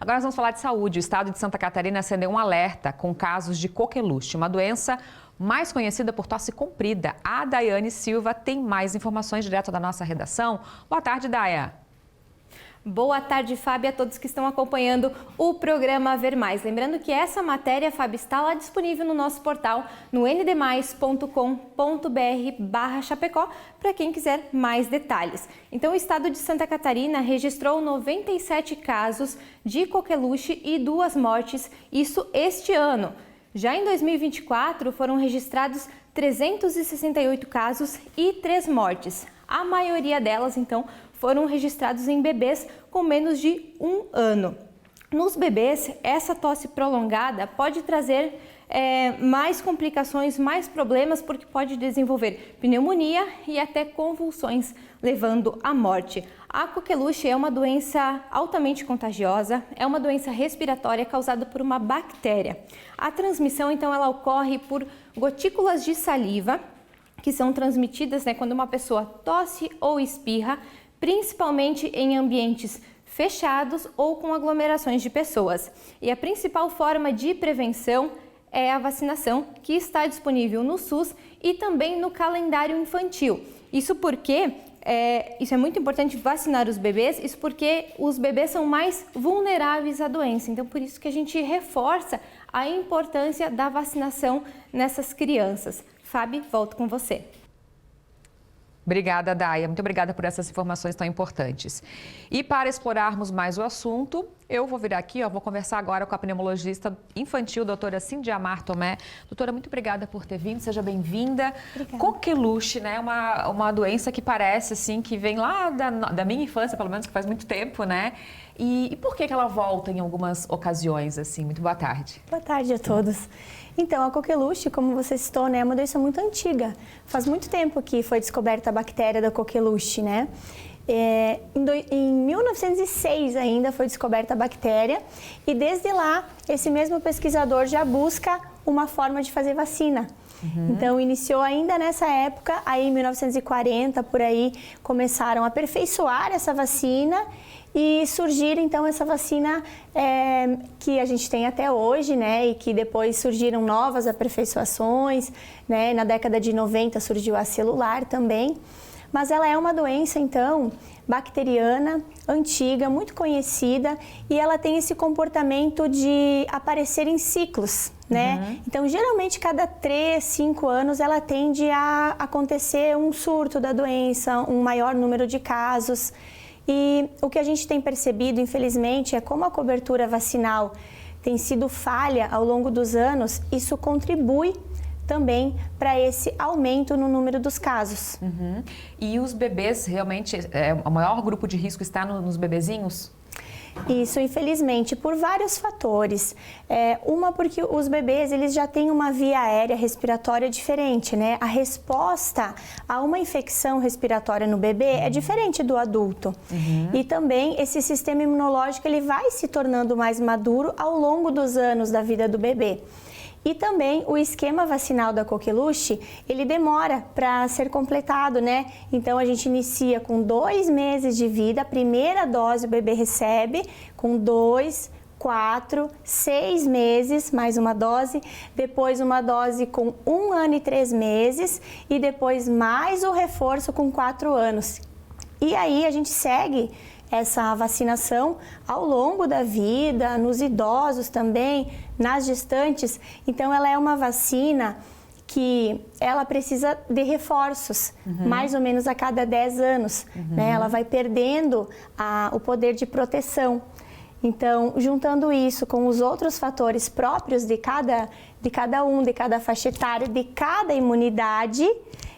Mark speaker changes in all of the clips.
Speaker 1: Agora nós vamos falar de saúde. O estado de Santa Catarina acendeu um alerta com casos de coqueluche, uma doença mais conhecida por tosse comprida. A Daiane Silva tem mais informações direto da nossa redação. Boa tarde, Daia.
Speaker 2: Boa tarde, Fábio, a todos que estão acompanhando o programa Ver Mais. Lembrando que essa matéria, Fábio, está lá disponível no nosso portal, no ndmais.com.br/Chapecó, para quem quiser mais detalhes. Então, o estado de Santa Catarina registrou 97 casos de coqueluche e 2 mortes, isso este ano. Já em 2024, foram registrados 368 casos e 3 mortes. A maioria delas, então, foram registrados em bebês com menos de 1 ano. Nos bebês, essa tosse prolongada pode trazer mais complicações, mais problemas, porque pode desenvolver pneumonia e até convulsões, levando à morte. A coqueluche é uma doença altamente contagiosa, é uma doença respiratória causada por uma bactéria. A transmissão, então, ela ocorre por gotículas de saliva, que são transmitidas quando uma pessoa tosse ou espirra, principalmente em ambientes fechados ou com aglomerações de pessoas. E a principal forma de prevenção é a vacinação, que está disponível no SUS e também no calendário infantil. Isso porque isso é muito importante, vacinar os bebês, isso porque os bebês são mais vulneráveis à doença. Então, por isso que a gente reforça a importância da vacinação nessas crianças. Fábio, volto com você.
Speaker 1: Obrigada, Daia. Muito obrigada por essas informações tão importantes. E para explorarmos mais o assunto, eu vou vir aqui, vou conversar agora com a pneumologista infantil, doutora Cindiamar Tomé. Doutora, muito obrigada por ter vindo, seja bem-vinda. Coqueluche, né? Uma doença que parece, assim, que vem lá da minha infância, pelo menos, que faz muito tempo, né? E por que ela volta em algumas ocasiões, assim? Muito boa tarde.
Speaker 3: Boa tarde a todos. Então, a coqueluche, como você citou, né, é uma doença muito antiga. Faz muito tempo que foi descoberta a bactéria da coqueluche, né? Em 1906 ainda foi descoberta a bactéria e desde lá esse mesmo pesquisador já busca uma forma de fazer vacina. Então, iniciou ainda nessa época, aí em 1940, por aí, começaram a aperfeiçoar essa vacina e surgir, então, essa vacina que a gente tem até hoje, né? E que depois surgiram novas aperfeiçoações, né? Na década de 90 surgiu a celular também. Mas ela é uma doença, então, bacteriana, antiga, muito conhecida e ela tem esse comportamento de aparecer em ciclos, né? Então, geralmente, cada 3, 5 anos, ela tende a acontecer um surto da doença, um maior número de casos. E o que a gente tem percebido, infelizmente, é como a cobertura vacinal tem sido falha ao longo dos anos, isso contribui também para esse aumento no número dos casos.
Speaker 1: E os bebês, realmente, o maior grupo de risco está nos bebezinhos?
Speaker 3: Isso, infelizmente, por vários fatores. Uma, porque os bebês, eles já têm uma via aérea respiratória diferente, né? A resposta a uma infecção respiratória no bebê é diferente do adulto. E também esse sistema imunológico, ele vai se tornando mais maduro ao longo dos anos da vida do bebê. E também o esquema vacinal da coqueluche, ele demora para ser completado, né? Então, a gente inicia com 2 meses de vida, a primeira dose o bebê recebe, com 2, 4, 6 meses, mais uma dose, depois uma dose com 1 ano e 3 meses e depois mais o reforço com 4 anos. E aí a gente segue essa vacinação ao longo da vida, nos idosos também, nas gestantes. Então, ela é uma vacina que ela precisa de reforços, mais ou menos a cada 10 anos. Né? Ela vai perdendo o poder de proteção. Então, juntando isso com os outros fatores próprios de cada faixa etária, de cada imunidade,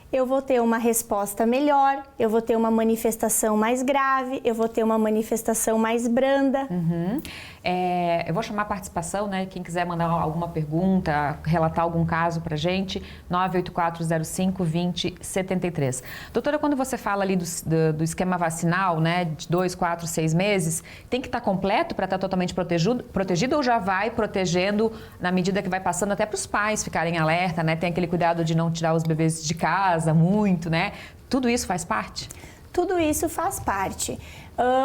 Speaker 3: eu vou ter uma resposta melhor, eu vou ter uma manifestação mais grave, eu vou ter uma manifestação mais branda.
Speaker 1: Eu vou chamar a participação, né? Quem quiser mandar alguma pergunta, relatar algum caso pra gente, 98405-2073. Doutora, quando você fala ali do esquema vacinal, né, de 2, 4, 6 meses, tem que estar completo para estar totalmente protegido ou já vai protegendo na medida que vai passando até para os pais ficarem alerta, né? Tem aquele cuidado de não tirar os bebês de casa muito, né? Tudo isso faz parte?
Speaker 3: Tudo isso faz parte.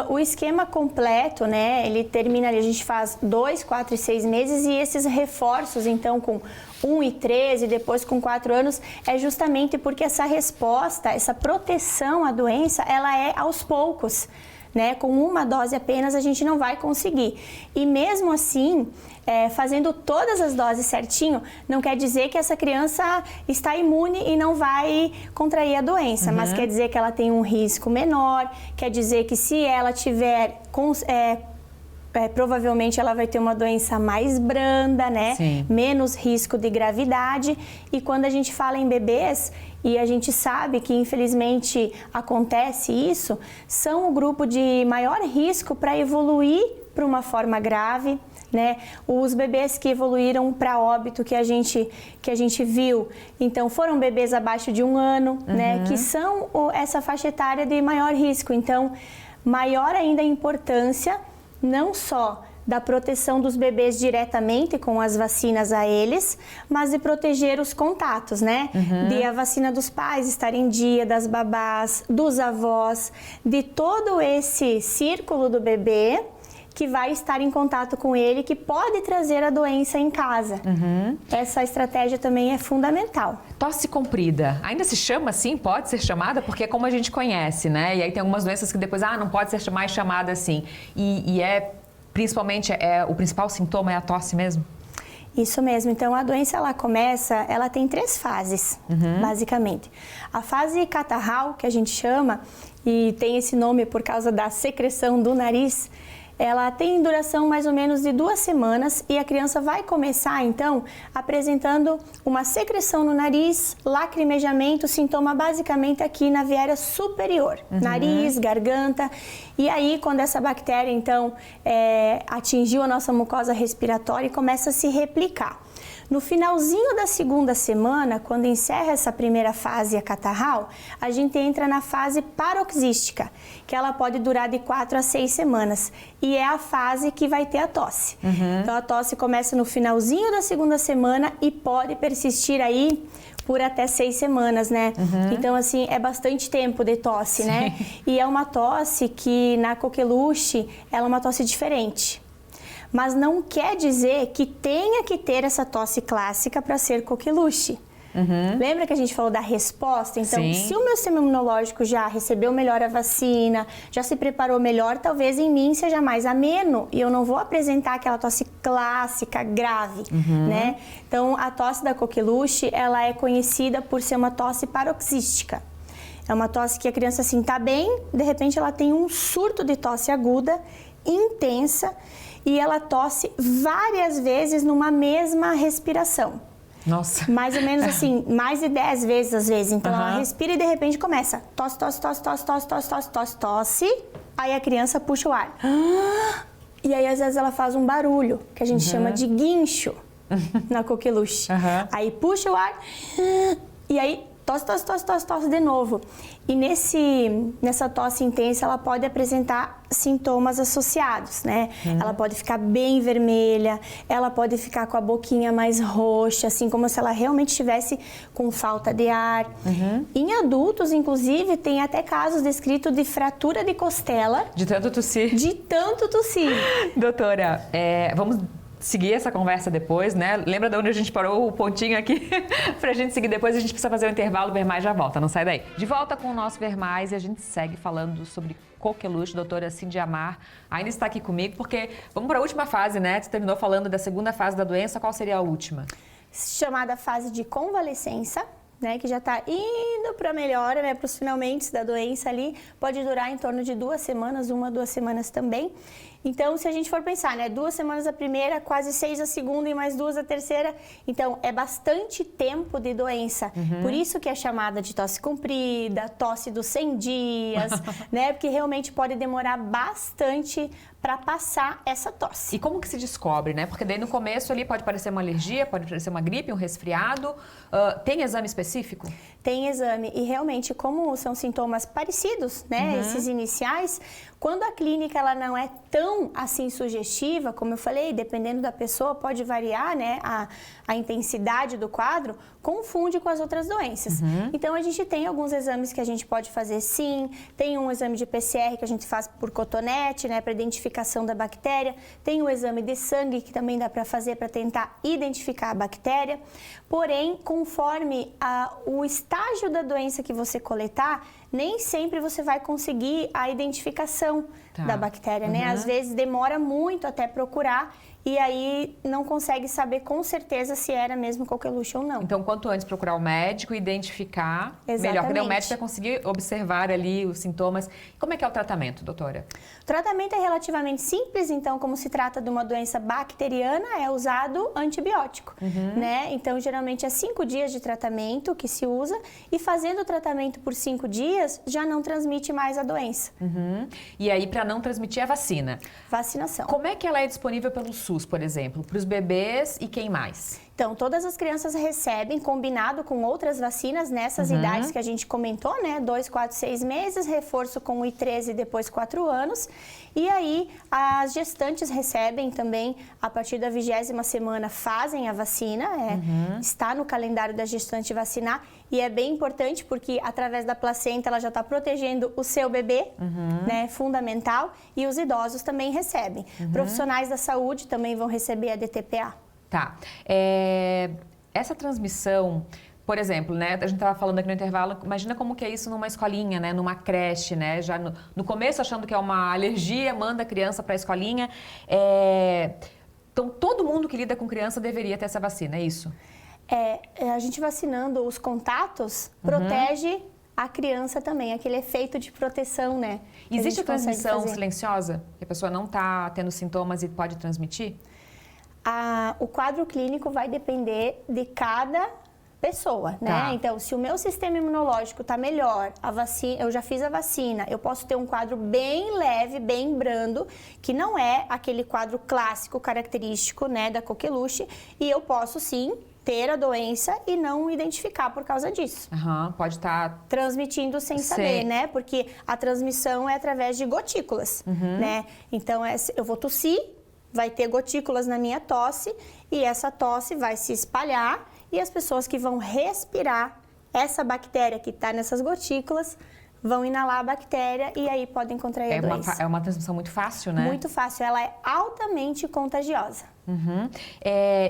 Speaker 3: O esquema completo, né, ele termina ali, a gente faz 2, 4 e 6 meses, e esses reforços, então, com 1 e 3 e depois com 4 anos, é justamente porque essa resposta, essa proteção à doença, ela é aos poucos. Né? Com uma dose apenas a gente não vai conseguir. E mesmo assim, fazendo todas as doses certinho, não quer dizer que essa criança está imune e não vai contrair a doença, mas quer dizer que ela tem um risco menor, quer dizer que se ela tiver provavelmente ela vai ter uma doença mais branda, né?
Speaker 1: Sim.
Speaker 3: Menos risco de gravidade. E quando a gente fala em bebês, e a gente sabe que infelizmente acontece isso, são o grupo de maior risco para evoluir para uma forma grave, né? Os bebês que evoluíram para óbito que a gente viu, então foram bebês abaixo de 1 ano, né? Que são essa faixa etária de maior risco. Então, maior ainda a importância não só da proteção dos bebês diretamente com as vacinas a eles, mas de proteger os contatos, né? De a vacina dos pais estar em dia, das babás, dos avós, de todo esse círculo do bebê que vai estar em contato com ele, que pode trazer a doença em casa. Essa estratégia também é fundamental.
Speaker 1: Tosse comprida, ainda se chama assim? Pode ser chamada? Porque é como a gente conhece, né? E aí tem algumas doenças que depois, não pode ser mais chamada assim. E principalmente, o principal sintoma é a tosse mesmo?
Speaker 3: Isso mesmo. Então, a doença, ela tem 3 fases, basicamente. A fase catarral, que a gente chama, e tem esse nome por causa da secreção do nariz, ela tem duração mais ou menos de 2 semanas e a criança vai começar, então, apresentando uma secreção no nariz, lacrimejamento, sintoma basicamente aqui na via aérea superior, nariz, garganta. E aí, quando essa bactéria, então, atingiu a nossa mucosa respiratória e começa a se replicar. No finalzinho da 2ª semana, quando encerra essa primeira fase, a catarral, a gente entra na fase paroxística, que ela pode durar de 4 a 6 semanas. E é a fase que vai ter a tosse. Então, a tosse começa no finalzinho da 2ª semana e pode persistir aí por até 6 semanas, né? Então, assim, é bastante tempo de tosse, né? E é uma tosse que, na coqueluche, ela é uma tosse diferente. Mas não quer dizer que tenha que ter essa tosse clássica para ser coqueluche. Lembra que a gente falou da resposta? Então, se o meu sistema imunológico já recebeu melhor a vacina, já se preparou melhor, talvez em mim seja mais ameno e eu não vou apresentar aquela tosse clássica, grave, né? Então, a tosse da coqueluche, ela é conhecida por ser uma tosse paroxística. É uma tosse que a criança, assim, tá bem, de repente ela tem um surto de tosse aguda, intensa, e ela tosse várias vezes numa mesma respiração.
Speaker 1: Nossa.
Speaker 3: Mais ou menos assim, mais de 10 vezes às vezes. Então ela respira e de repente começa tosse, tosse, tosse, tosse, tosse, tosse, tosse, tosse, tosse. Aí a criança puxa o ar. E aí às vezes ela faz um barulho, que a gente chama de guincho na coqueluche. Aí puxa o ar e aí tosse, tosse, tosse, tosse, tosse de novo. E nessa tosse intensa, ela pode apresentar sintomas associados, né? Ela pode ficar bem vermelha, ela pode ficar com a boquinha mais roxa, assim como se ela realmente estivesse com falta de ar. Em adultos, inclusive, tem até casos descritos de fratura de costela.
Speaker 1: De tanto tossir.
Speaker 3: De tanto tossir.
Speaker 1: Doutora, vamos seguir essa conversa depois, né? Lembra de onde a gente parou o pontinho aqui? Pra gente seguir depois, a gente precisa fazer um intervalo, o Ver Mais já volta, não sai daí. De volta com o nosso Ver Mais e a gente segue falando sobre coqueluche. Doutora Cindy Amar ainda está aqui comigo, porque vamos para a última fase, né? Você terminou falando da 2ª fase da doença, qual seria a última?
Speaker 3: Chamada fase de convalescença, né, que já está indo para a melhora, né, para os finalmente da doença ali, pode durar em torno de 2 semanas, 1 a 2 semanas também. Então, se a gente for pensar, né, 2 semanas a primeira, quase 6 a segunda e mais 2 a terceira, então é bastante tempo de doença. Por isso que é chamada de tosse comprida, tosse dos 100 dias, né, porque realmente pode demorar bastante para passar essa tosse.
Speaker 1: E como que se descobre, né? Porque daí no começo ali pode parecer uma alergia, pode parecer uma gripe, um resfriado. Tem exame específico?
Speaker 3: Tem exame e realmente como são sintomas parecidos, né? Esses iniciais, quando a clínica ela não é tão tão assim sugestiva, como eu falei, dependendo da pessoa, pode variar, né, a intensidade do quadro, confunde com as outras doenças. Então, a gente tem alguns exames que a gente pode fazer sim, tem um exame de PCR que a gente faz por cotonete, né, para identificação da bactéria, tem o exame de sangue que também dá para fazer para tentar identificar a bactéria, porém, conforme o estágio da doença que você coletar, nem sempre você vai conseguir a identificação da bactéria, né? Às vezes demora muito até procurar e aí não consegue saber com certeza se era mesmo coqueluche ou não.
Speaker 1: Então, quanto antes procurar o médico, identificar, melhor. Porque o médico vai conseguir observar ali os sintomas. Como é que é o tratamento, doutora?
Speaker 3: O tratamento é relativamente simples, então, como se trata de uma doença bacteriana, é usado antibiótico, né? Então, geralmente é 5 dias de tratamento que se usa e fazendo o tratamento por 5 dias, já não transmite mais a doença.
Speaker 1: E aí, para não transmitir a vacina?
Speaker 3: Vacinação.
Speaker 1: Como é que ela é disponível pelo SUS, por exemplo, para os bebês e quem mais?
Speaker 3: Então, todas as crianças recebem, combinado com outras vacinas, nessas idades que a gente comentou, né? 2, 4, 6 meses, reforço com o I13 e depois 4 anos. E aí, as gestantes recebem também, a partir da 20ª semana, fazem a vacina. Está no calendário da gestante vacinar. E é bem importante porque, através da placenta, ela já está protegendo o seu bebê, né? Fundamental. E os idosos também recebem. Profissionais da saúde também vão receber a DTPA.
Speaker 1: Tá. Essa transmissão, por exemplo, né? A gente estava falando aqui no intervalo, imagina como que é isso numa escolinha, né? Numa creche, né? Já no começo achando que é uma alergia, manda a criança para a escolinha. Então, todo mundo que lida com criança deveria ter essa vacina, é isso?
Speaker 3: A gente vacinando os contatos protege a criança também, aquele efeito de proteção, né?
Speaker 1: Existe a transmissão silenciosa? Que a pessoa não está tendo sintomas e pode transmitir?
Speaker 3: O quadro clínico vai depender de cada pessoa, né? Então, se o meu sistema imunológico está melhor, eu já fiz a vacina, eu posso ter um quadro bem leve, bem brando, que não é aquele quadro clássico, característico, né, da coqueluche, e eu posso sim ter a doença e não identificar por causa disso.
Speaker 1: Pode estar
Speaker 3: transmitindo sem saber, né? Porque a transmissão é através de gotículas, né? Então, eu vou tossir, vai ter gotículas na minha tosse e essa tosse vai se espalhar e as pessoas que vão respirar essa bactéria que está nessas gotículas vão inalar a bactéria e aí podem contrair a doença.
Speaker 1: É uma transmissão muito fácil, né?
Speaker 3: Muito fácil, ela é altamente contagiosa.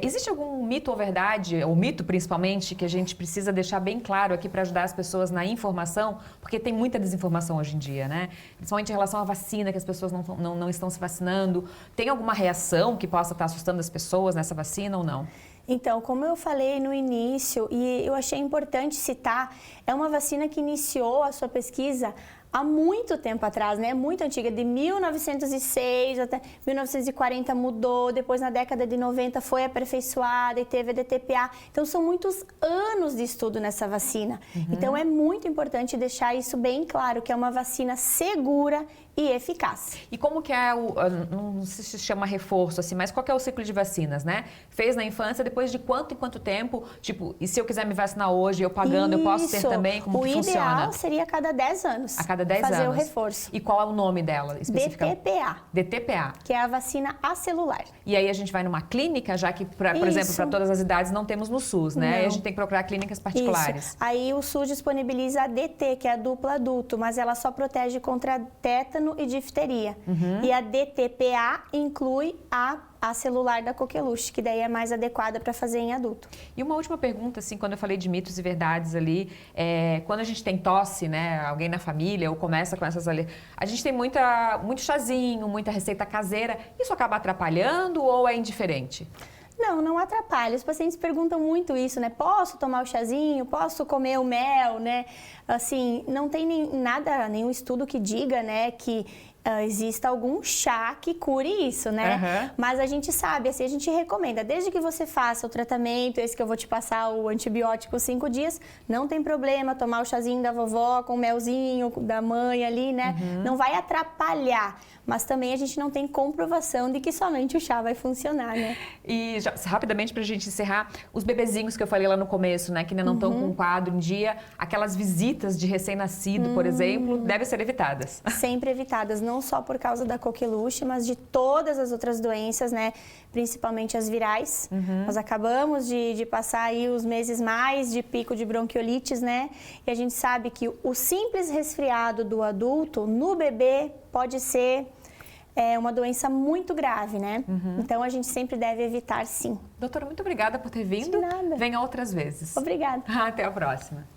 Speaker 1: Existe algum mito ou verdade, ou mito principalmente, que a gente precisa deixar bem claro aqui para ajudar as pessoas na informação? Porque tem muita desinformação hoje em dia, né? Principalmente em relação à vacina, que as pessoas não estão se vacinando. Tem alguma reação que possa estar assustando as pessoas nessa vacina ou não?
Speaker 3: Então, como eu falei no início, e eu achei importante citar, é uma vacina que iniciou a sua pesquisa há muito tempo atrás, né? Muito antiga, de 1906 até 1940 mudou, depois na década de 90 foi aperfeiçoada e teve a DTPA. Então, são muitos anos de estudo nessa vacina. Então, é muito importante deixar isso bem claro, que é uma vacina segura e eficaz.
Speaker 1: E como que é não sei se chama reforço, assim, mas qual que é o ciclo de vacinas, né? Fez na infância, depois de quanto em quanto tempo? Tipo, e se eu quiser me vacinar hoje, eu pagando, eu posso ter também? Como que funciona?
Speaker 3: O ideal seria a cada 10 anos.
Speaker 1: A cada 10
Speaker 3: fazer
Speaker 1: anos.
Speaker 3: o reforço.
Speaker 1: E qual é o nome dela especificamente?
Speaker 3: DTPA.
Speaker 1: DTPA.
Speaker 3: Que é a vacina acelular.
Speaker 1: E aí a gente vai numa clínica, já que, por exemplo, para todas as idades não temos no SUS, né? E a gente tem que procurar clínicas particulares.
Speaker 3: Isso. Aí o SUS disponibiliza a DT, que é a dupla adulto, mas ela só protege contra tétano e difteria. E a DTPA inclui a celular da coqueluche, que daí é mais adequada para fazer em adulto.
Speaker 1: E uma última pergunta, assim, quando eu falei de mitos e verdades ali, quando a gente tem tosse, né, alguém na família ou começa com essas ali, a gente tem muito chazinho, muita receita caseira, isso acaba atrapalhando ou é indiferente?
Speaker 3: Não atrapalha. Os pacientes perguntam muito isso, né? Posso tomar o chazinho? Posso comer o mel, né? Assim, não tem nenhum estudo que diga, né, que exista algum chá que cure isso, né? Mas a gente sabe, assim, a gente recomenda, desde que você faça o tratamento, esse que eu vou te passar, o antibiótico 5 dias, não tem problema tomar o chazinho da vovó com o melzinho da mãe ali, né? Não vai atrapalhar, mas também a gente não tem comprovação de que somente o chá vai funcionar, né?
Speaker 1: E já, rapidamente, pra gente encerrar, os bebezinhos que eu falei lá no começo, né, que ainda não estão com o quadro em dia, aquelas visitas de recém-nascido, por exemplo, devem ser evitadas.
Speaker 3: Sempre evitadas. não só por causa da coqueluche, mas de todas as outras doenças, né? Principalmente as virais. Nós acabamos de passar aí os meses mais de pico de bronquiolites, né? E a gente sabe que o simples resfriado do adulto no bebê pode ser uma doença muito grave, né? Então a gente sempre deve evitar, sim.
Speaker 1: Doutora, muito obrigada por ter vindo.
Speaker 3: De nada.
Speaker 1: Venha outras vezes.
Speaker 3: Obrigada.
Speaker 1: Até a próxima.